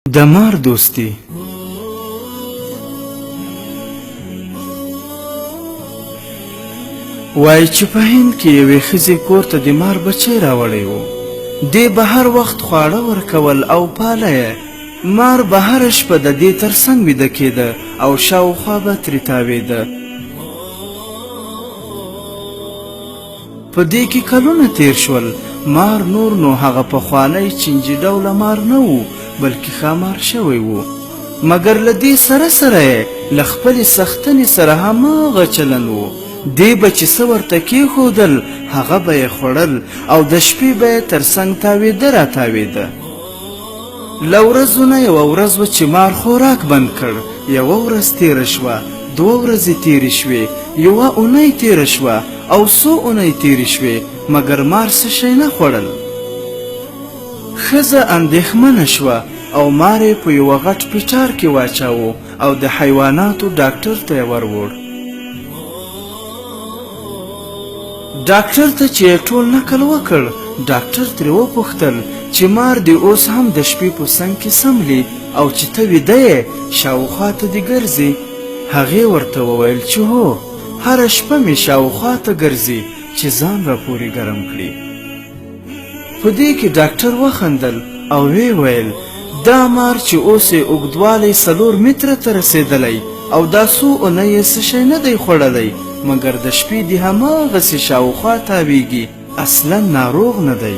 د مار دوستي. وای چې په هند کې یوې ښځې کور ته د مار بچی راوړی و. دې به هر وخت خواړه ورکول او پاله یې. مار به هره شپه د دې تر څنګ ویده کېده او شاوخوا به ترې تاوېده. په دې کې کلونه تیر شول. مار نور نو هغه پخوانی چینجي ډوله مار نه و، بلکې ښامار شوی و. مګر له دې سره سره یې له خپلې سختنې سره هماغه چلن و. دې به چې څه ورته کېښودل هغه به یې خوړل او د شپې به یې تر څنګ تاوېده راتاوېده. له ورځو نه یوه ورځ وه چې مار خوراک بند کړ. یوه ورځ تېره شوه، 2 ورځې تېرې شوې، 1 اونۍ تېره شوه او 100 اونۍ تېرې شوې، مګر مار څه شی نه خوړل. ښځه اندېښمنه شوه او مار یې په یوه غټ پیټار کې واچاوه او د حیواناتو ډاکټر ته یې وروړ. ډاکټر ته چې یې ټول نقل وکړ، ډاکټر ترې وپوښتل چې مار دې اوس هم د شپې په څنګ کې څملي او چې ته ویده یې شاوخوا ته دې ګرځي؟ هغې ورته وویل چې هو، هره شپه مې شاوخوا ته ګرځي چې ځان راپورې ګرم کړي. په دې کې ډاکټر وخندل او ویې ویل دا مار چې اوس یې اوږدوالی 4 متره ته رسېدلی او دا 100 اونۍ یې څه شی نه دی خوړلی، مګر د شپې دې هماغسې شاوخوا تاویږي. اصلا ناروغ نه دی،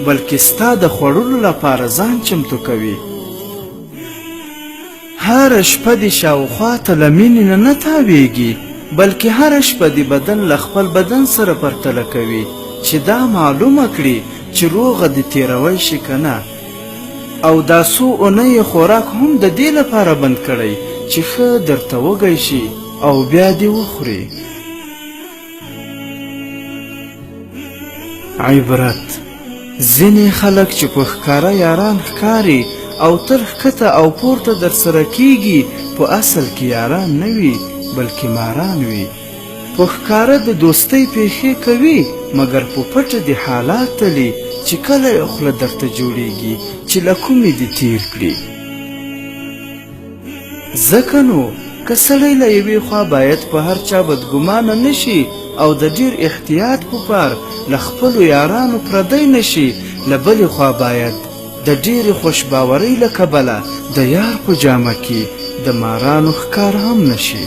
بلکې ستا د خوړلو لپاره ځان چمتو کوي. هره شپه دې شاوخوا ته له مینې نه تاویږي، بلکې هره شپه دې بدن له خپل بدن سره پرتله کوي چې دا معلومه کړي چې روغه دې تېروی شي که نه. او دا 100 اونۍ خوراک هم د دې لپاره بند کړی چې ښه درته وږی شي او بیا دې وخوري. عبرت: ځینې خلک چې په ښکاره یاران ښکاري او تل ښکته او پورته در سره کیږي، په اصل کې یاران نه وي بلکې ماران وي. په ښکاره د دوستۍ پیښې کوي، مګر په پټه د حالات تلي چې کله یې خوله درته جوړیږي چې له کومې دې تیر کړي. ځکه نو که سړی له یوې خوا باید په هر چا بدګمانه نه شي او د ډیر احتیاط په پار له خپلو یارانو پردی نه شي، له بلې خوا باید د ډیرې خوشباورۍ له کبله د یار په جامه کې د مارانو ښکار هم نه شي.